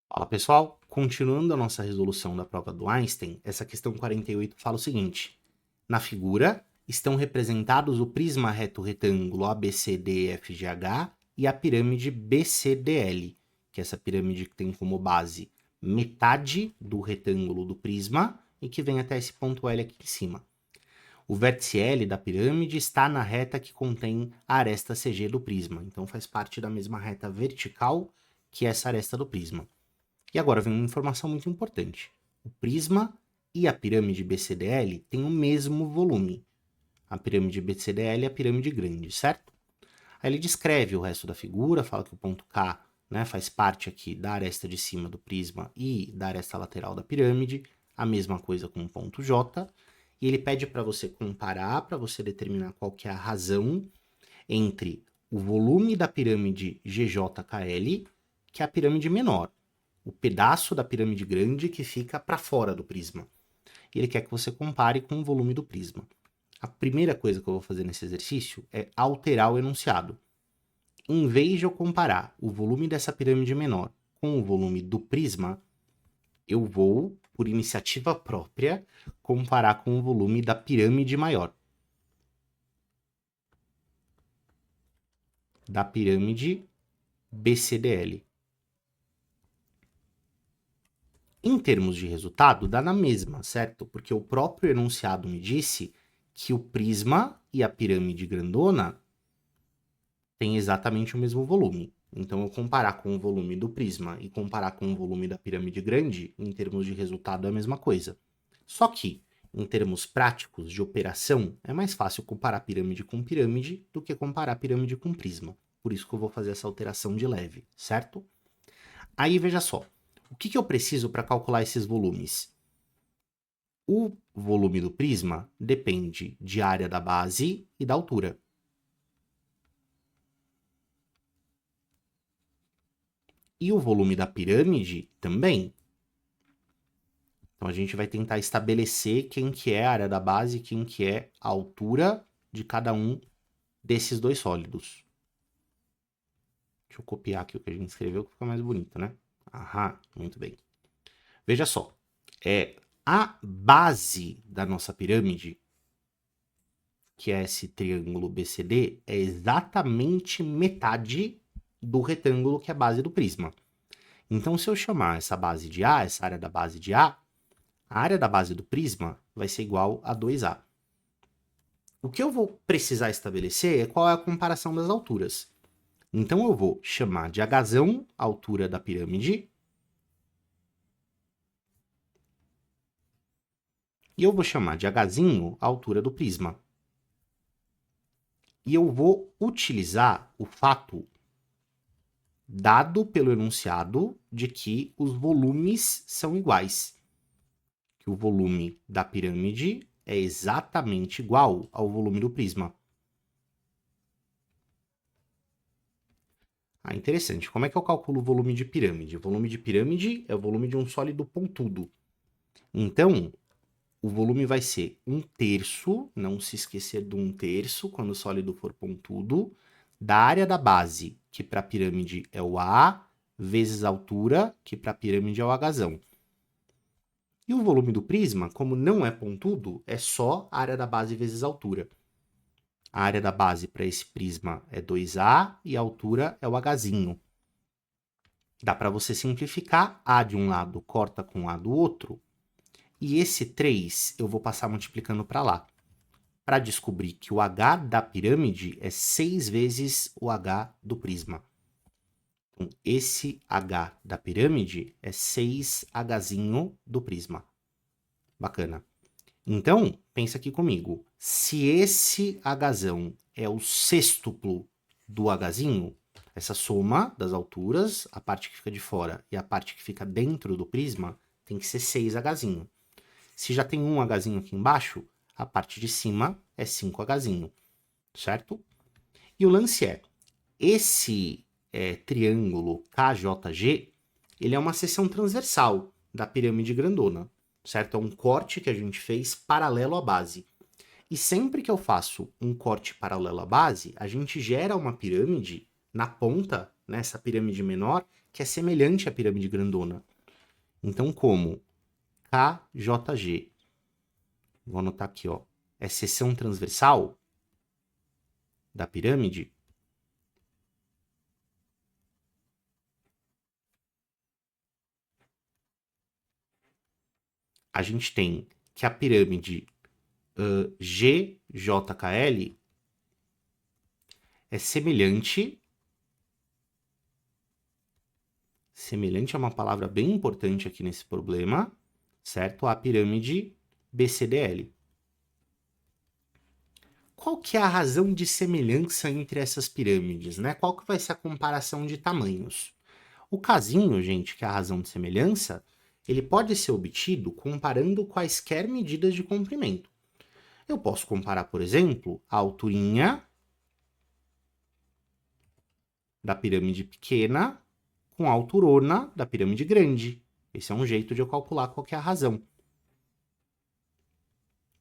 Fala pessoal, continuando a nossa resolução da prova do Einstein, essa questão 48 fala o seguinte: na figura estão representados o prisma reto retângulo ABCDEFGH e a pirâmide BCDL, que é essa pirâmide que tem como base metade do retângulo do prisma e que vem até esse ponto L aqui em cima. O vértice L da pirâmide está na reta que contém a aresta CG do prisma, então faz parte da mesma reta vertical que essa aresta do prisma. E agora vem uma informação muito importante. O prisma e a pirâmide BCDL têm o mesmo volume. A pirâmide BCDL é a pirâmide grande, certo? Aí ele descreve o resto da figura, fala que o ponto K, né, faz parte aqui da aresta de cima do prisma e da aresta lateral da pirâmide, a mesma coisa com o ponto J, e ele pede para você comparar, para você determinar qual que é a razão entre o volume da pirâmide GJKL, que é a pirâmide menor, o pedaço da pirâmide grande que fica para fora do prisma. E ele quer que você compare com o volume do prisma. A primeira coisa que eu vou fazer nesse exercício é alterar o enunciado. Em vez de eu comparar o volume dessa pirâmide menor com o volume do prisma, eu vou, por iniciativa própria, comparar com o volume da pirâmide maior. Da pirâmide BCDL. Em termos de resultado, dá na mesma, certo? Porque o próprio enunciado me disse que o prisma e a pirâmide grandona têm exatamente o mesmo volume. Então, eu comparar com o volume do prisma e comparar com o volume da pirâmide grande, em termos de resultado, é a mesma coisa. Só que, em termos práticos de operação, é mais fácil comparar pirâmide com pirâmide do que comparar pirâmide com prisma. Por isso que eu vou fazer essa alteração de leve, certo? Aí, veja só. O que eu preciso para calcular esses volumes? O volume do prisma depende de área da base e da altura. E o volume da pirâmide também. Então a gente vai tentar estabelecer quem que é a área da base e quem que é a altura de cada um desses dois sólidos. Deixa eu copiar aqui o que a gente escreveu que fica mais bonito, né? Aham, muito bem. Veja só, a base da nossa pirâmide, que é esse triângulo BCD, é exatamente metade do retângulo que é a base do prisma. Então, se eu chamar essa base de A, essa área da base de A área da base do prisma vai ser igual a 2A. O que eu vou precisar estabelecer é qual é a comparação das alturas. Então, eu vou chamar de Hzão a altura da pirâmide, e eu vou chamar de Hzinho a altura do prisma. E eu vou utilizar o fato dado pelo enunciado de que os volumes são iguais. Que o volume da pirâmide é exatamente igual ao volume do prisma. Ah, interessante. Como é que eu calculo o volume de pirâmide? O volume de pirâmide é o volume de um sólido pontudo. Então, o volume vai ser 1/3, não se esquecer do 1/3 quando o sólido for pontudo, da área da base, que para a pirâmide é o A, vezes a altura, que para a pirâmide é o Hzão. E o volume do prisma, como não é pontudo, é só a área da base vezes a altura. A área da base para esse prisma é 2A e a altura é o Hzinho. Dá para você simplificar, A de um lado corta com A do outro, e esse 3 eu vou passar multiplicando para lá, para descobrir que o H da pirâmide é 6 vezes o H do prisma. Então, esse H da pirâmide é 6Hzinho do prisma. Bacana. Então, pensa aqui comigo. Se esse Hzão é o sextuplo do Hzinho, essa soma das alturas, a parte que fica de fora e a parte que fica dentro do prisma, tem que ser 6Hzinho. Se já tem um Hzinho aqui embaixo, a parte de cima é 5Hzinho, certo? E o lance é, esse triângulo KJG, ele é uma seção transversal da pirâmide grandona, certo? É um corte que a gente fez paralelo à base. E sempre que eu faço um corte paralelo à base, a gente gera uma pirâmide na ponta, nessa pirâmide menor, que é semelhante à pirâmide grandona. Então, como KJG, vou anotar aqui, ó, é seção transversal da pirâmide, a gente tem que a pirâmide GJKL é semelhante é uma palavra bem importante aqui nesse problema, certo? A pirâmide BCDL. Qual que é a razão de semelhança entre essas pirâmides, né? Qual que vai ser a comparação de tamanhos? O casinho, gente, que é a razão de semelhança, ele pode ser obtido comparando quaisquer medidas de comprimento. Eu posso comparar, por exemplo, a alturinha da pirâmide pequena com a alturona da pirâmide grande. Esse é um jeito de eu calcular qual que é a razão.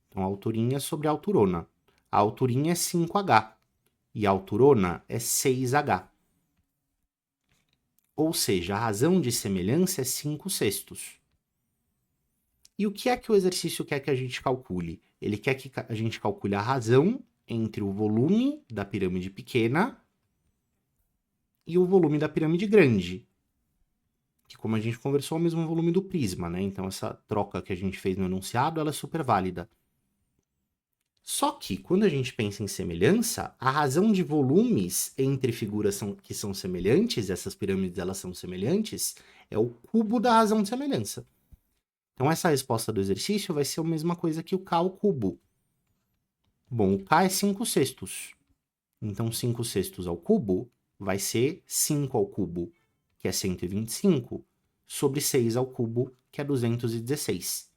Então, a alturinha sobre a alturona. A alturinha é 5H e a alturona é 6H. Ou seja, a razão de semelhança é 5/6. E o que é que o exercício quer que a gente calcule? Ele quer que a gente calcule a razão entre o volume da pirâmide pequena e o volume da pirâmide grande, que, como a gente conversou, é o mesmo volume do prisma, né? Então, essa troca que a gente fez no enunciado, ela é super válida. Só que, quando a gente pensa em semelhança, a razão de volumes entre figuras que são semelhantes, essas pirâmides elas são semelhantes, é o cubo da razão de semelhança. Então, essa resposta do exercício vai ser a mesma coisa que o K ao cubo. Bom, o K é 5/6. Então, 5/6 ao cubo vai ser 5 ao cubo, que é 125, sobre 6 ao cubo, que é 216.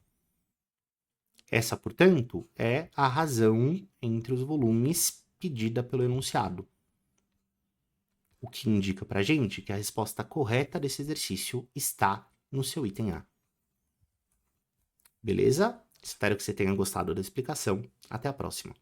Essa, portanto, é a razão entre os volumes pedida pelo enunciado. O que indica para a gente que a resposta correta desse exercício está no seu item A. Beleza? Espero que você tenha gostado da explicação. Até a próxima.